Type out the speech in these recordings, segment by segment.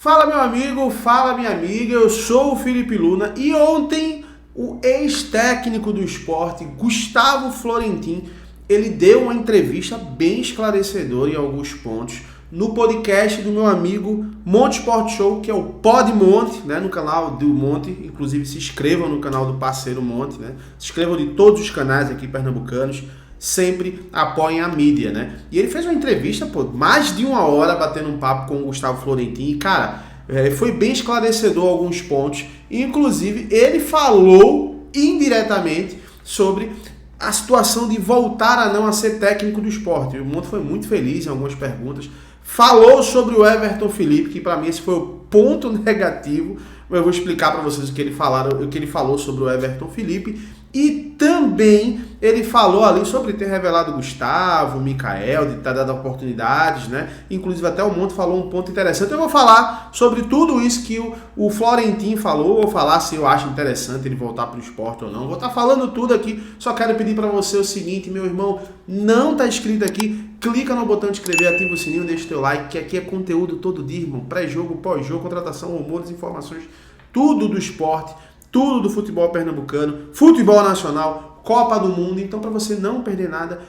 Fala meu amigo, fala minha amiga, eu sou o Felipe Luna e ontem o ex-técnico do Sport, Gustavo Florentin, ele deu uma entrevista bem esclarecedora em alguns pontos no podcast do meu amigo Monte Sport Show, que é o Pod Monte, né, no canal do Monte. Inclusive se inscrevam no canal do parceiro Monte, né? Se inscrevam de todos os canais aqui pernambucanos. Sempre apoiem a mídia, né? E ele fez uma entrevista, mais de uma hora batendo um papo com o Gustavo Florentin e, cara, foi bem esclarecedor alguns pontos. Inclusive, ele falou indiretamente sobre a situação de voltar a não a ser técnico do Sport. O Monte foi muito feliz em algumas perguntas. Falou sobre o Everton Felipe, que para mim esse foi o ponto negativo. Eu vou explicar para vocês o que ele falou sobre o Everton Felipe. E também ele falou ali sobre ter revelado o Gustavo, o Mikael, de ter dado oportunidades, né? Inclusive até o Monte falou um ponto interessante. Eu vou falar sobre tudo isso que o Florentin falou, vou falar se eu acho interessante ele voltar para o Sport ou não. Vou estar falando tudo aqui, só quero pedir para você o seguinte, meu irmão, não tá inscrito aqui, clica no botão de inscrever, ativa o sininho, deixa o teu like, que aqui é conteúdo todo dia, irmão. Pré-jogo, pós-jogo, contratação, rumores, informações, tudo do esporte, tudo do futebol pernambucano, futebol nacional, Copa do Mundo. Então, para você não perder nada,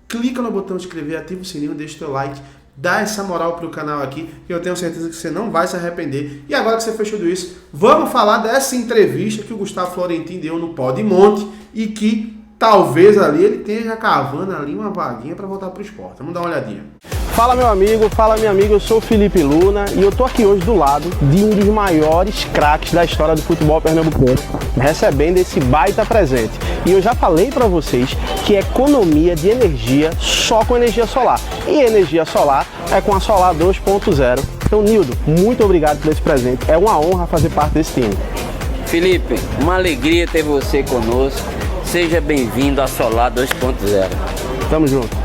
clica no botão de inscrever, ativa o sininho, deixa o teu like, dá essa moral pro canal aqui, que eu tenho certeza que você não vai se arrepender. E agora que você fez tudo isso, vamos falar dessa entrevista que o Gustavo Florentin deu no Pod Monte e que talvez ali ele esteja cavando ali uma vaguinha para voltar pro esporte. Vamos dar uma olhadinha. Fala meu amigo, fala minha amiga, eu sou o Felipe Luna e eu tô aqui hoje do lado de um dos maiores craques da história do futebol pernambucano, recebendo esse baita presente. E eu já falei para vocês que é economia de energia só com energia solar. E energia solar é com a Solar 2.0. Então, Nildo, muito obrigado por esse presente. É uma honra fazer parte desse time. Felipe, uma alegria ter você conosco. Seja bem-vindo à Solar 2.0. Tamo junto.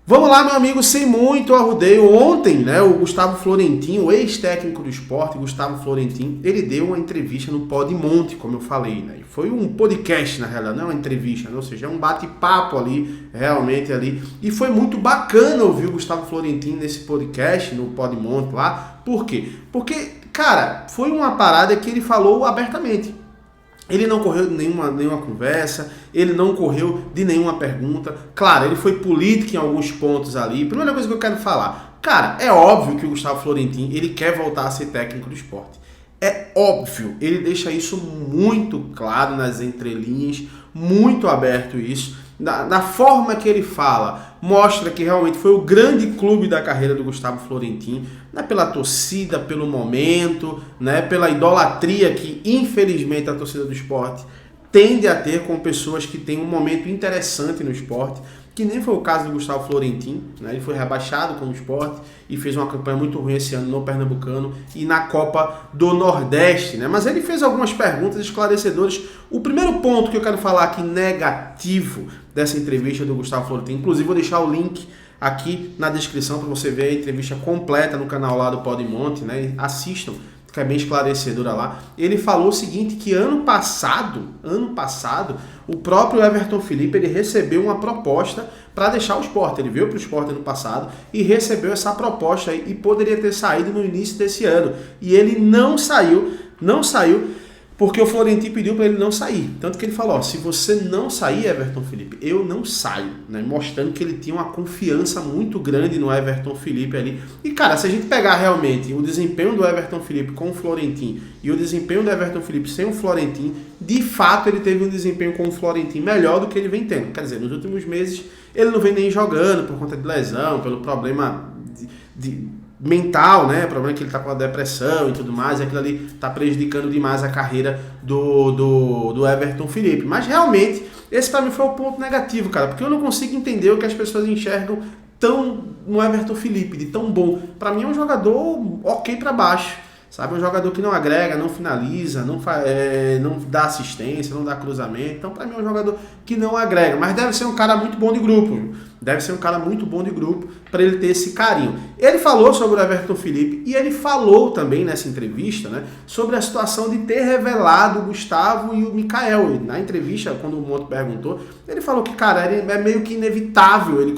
Vamos lá, meu amigo, sem muito arrudeio. Ontem, né, o Gustavo Florentin, o ex-técnico do Sport, Gustavo Florentin, ele deu uma entrevista no Pod Monte, como eu falei, né? Foi um podcast, na realidade, não é uma entrevista, né? Ou seja, é um bate-papo ali, realmente ali. E foi muito bacana ouvir o Gustavo Florentin nesse podcast, no Pod Monte lá. Por quê? Porque, cara, foi uma parada que ele falou abertamente. Ele não correu de nenhuma conversa, ele não correu de nenhuma pergunta. Claro, ele foi político em alguns pontos ali. Primeira coisa que eu quero falar. Cara, é óbvio que o Gustavo Florentin, ele quer voltar a ser técnico do esporte. É óbvio, ele deixa isso muito claro nas entrelinhas, muito aberto isso. Da forma que ele fala, mostra que realmente foi o grande clube da carreira do Gustavo Florentin, né, pela torcida, pelo momento, né, pela idolatria que infelizmente a torcida do esporte tende a ter com pessoas que têm um momento interessante no esporte, que nem foi o caso do Gustavo Florentin, né? Ele foi rebaixado com o Sport e fez uma campanha muito ruim esse ano no Pernambucano e na Copa do Nordeste, né? Mas ele fez algumas perguntas esclarecedoras. O primeiro ponto que eu quero falar aqui negativo dessa entrevista do Gustavo Florentin, inclusive vou deixar o link aqui na descrição para você ver a entrevista completa no canal lá do Pod Monte, né? Assistam, que é bem esclarecedora lá. Ele falou o seguinte, que ano passado, o próprio Everton Felipe, ele recebeu uma proposta para deixar o Sport. Ele veio para o Sport ano passado e recebeu essa proposta aí, e poderia ter saído no início desse ano. E ele não saiu, porque o Florentin pediu para ele não sair. Tanto que ele falou, ó, se você não sair, Everton Felipe, eu não saio, né? Mostrando que ele tinha uma confiança muito grande no Everton Felipe ali. E, cara, se a gente pegar realmente o desempenho do Everton Felipe com o Florentin e o desempenho do Everton Felipe sem o Florentin, de fato ele teve um desempenho com o Florentin melhor do que ele vem tendo. Quer dizer, nos últimos meses ele não vem nem jogando por conta de lesão, pelo problema mental, né? O problema é que ele tá com a depressão e tudo mais, e aquilo ali tá prejudicando demais a carreira do Everton Felipe. Mas realmente, esse pra mim foi o ponto negativo, cara, porque eu não consigo entender o que as pessoas enxergam tão no Everton Felipe, de tão bom. Pra mim é um jogador ok pra baixo. sabe? É um jogador que não agrega, não finaliza, não dá assistência, não dá cruzamento. Então, para mim, é um jogador que não agrega. Mas deve ser um cara muito bom de grupo. Deve ser um cara muito bom de grupo para ele ter esse carinho. Ele falou sobre o Everton Felipe e ele falou também nessa entrevista, né, sobre a situação de ter revelado o Gustavo e o Mikael. Na entrevista, quando o Monte perguntou, ele falou que, cara, é meio que inevitável ele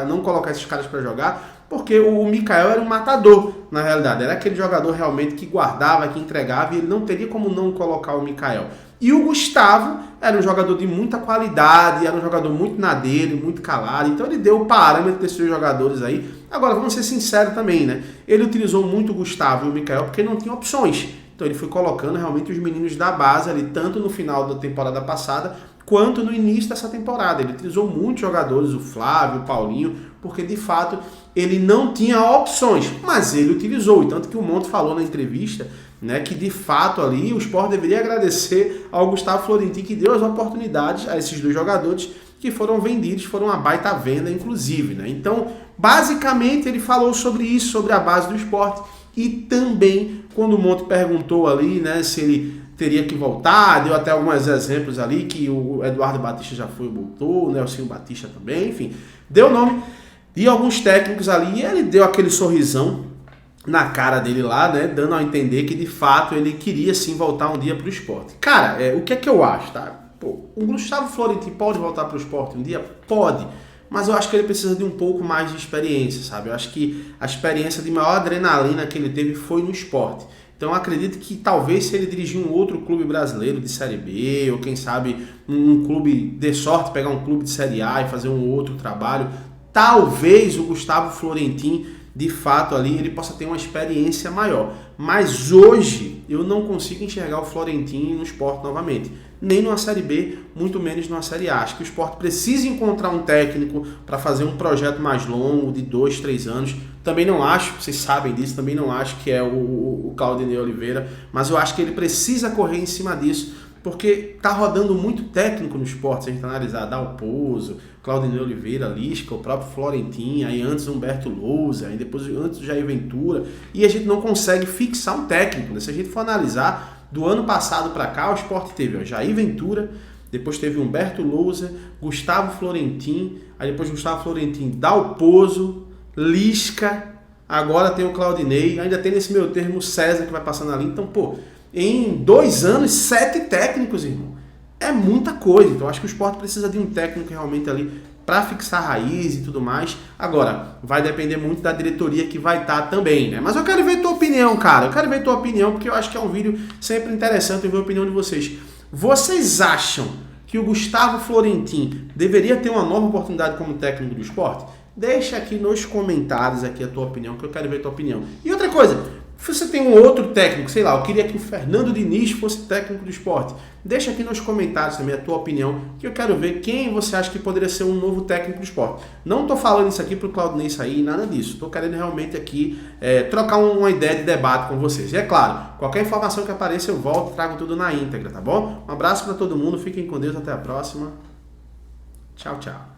não colocar esses caras para jogar, porque o Mikael era um matador, na realidade. Era aquele jogador realmente que guardava, que entregava, e ele não teria como não colocar o Mikael. E o Gustavo era um jogador de muita qualidade, era um jogador muito na dele, muito calado. Então ele deu o parâmetro desses dois jogadores aí. Agora, vamos ser sinceros também, né? Ele utilizou muito o Gustavo e o Mikael porque não tinha opções. Então ele foi colocando realmente os meninos da base ali, tanto no final da temporada passada, quanto no início dessa temporada. Ele utilizou muitos jogadores, o Flávio, o Paulinho, porque de fato ele não tinha opções, mas ele utilizou. E tanto que o Monte falou na entrevista, né, que de fato ali o Sport deveria agradecer ao Gustavo Florentin, que deu as oportunidades a esses dois jogadores que foram vendidos, foram uma baita venda inclusive, né? Então, basicamente ele falou sobre isso, sobre a base do Sport. E também quando o Monte perguntou ali, né, se ele teria que voltar, deu até alguns exemplos ali, que o Eduardo Batista já foi e voltou, o Nelsinho Batista também, enfim, deu nome de alguns técnicos ali, e ele deu aquele sorrisão na cara dele lá, né, dando a entender que de fato ele queria sim voltar um dia pro Sport. Cara, o que é que eu acho, tá? Pô, o Gustavo Florentin pode voltar pro Sport um dia? Pode. Mas eu acho que ele precisa de um pouco mais de experiência, sabe? Eu acho que a experiência de maior adrenalina que ele teve foi no Sport. Então eu acredito que talvez se ele dirigir um outro clube brasileiro de Série B, ou quem sabe um clube, dê sorte pegar um clube de Série A e fazer um outro trabalho, talvez o Gustavo Florentin, de fato ali, ele possa ter uma experiência maior. Mas hoje eu não consigo enxergar o Florentin no Sport novamente. Nem numa Série B, muito menos numa Série A. Acho que o Sport precisa encontrar um técnico para fazer um projeto mais longo, de 2, 3 anos. Também não acho, vocês sabem disso, também não acho que é o Claudinei Oliveira, mas eu acho que ele precisa correr em cima disso, porque tá rodando muito técnico no Sport. Se a gente analisar Dalpozo, Claudinei Oliveira, Lisca, o próprio Florentin, aí antes Humberto Lousa, aí depois antes o Jair Ventura, e a gente não consegue fixar um técnico, né? Se a gente for analisar, do ano passado para cá, o Sport teve Jair Ventura, depois teve Humberto Lousa, Gustavo Florentin, aí depois Gustavo Florentin, Dalpozo, Lisca, agora tem o Claudinei, ainda tem nesse meio termo o César que vai passando ali. Então, pô, em 2 anos, 7 técnicos, irmão. É muita coisa. Então, acho que o Sport precisa de um técnico realmente ali para fixar raiz e tudo mais. Agora, vai depender muito da diretoria que vai estar também, né? Mas eu quero ver tua opinião, cara. Eu quero ver tua opinião, porque eu acho que é um vídeo sempre interessante ver a opinião de vocês. Vocês acham que o Gustavo Florentin deveria ter uma nova oportunidade como técnico do Sport? Deixa aqui nos comentários aqui a tua opinião, que eu quero ver a tua opinião. E outra coisa, se você tem um outro técnico, sei lá, eu queria que o Fernando Diniz fosse técnico do Sport. Deixa aqui nos comentários também a tua opinião, que eu quero ver quem você acha que poderia ser um novo técnico do Sport. Não tô falando isso aqui pro Claudinei sair, nada disso. Tô querendo realmente aqui trocar uma ideia de debate com vocês. E é claro, qualquer informação que apareça eu volto e trago tudo na íntegra, tá bom? Um abraço para todo mundo, fiquem com Deus, até a próxima. Tchau, tchau.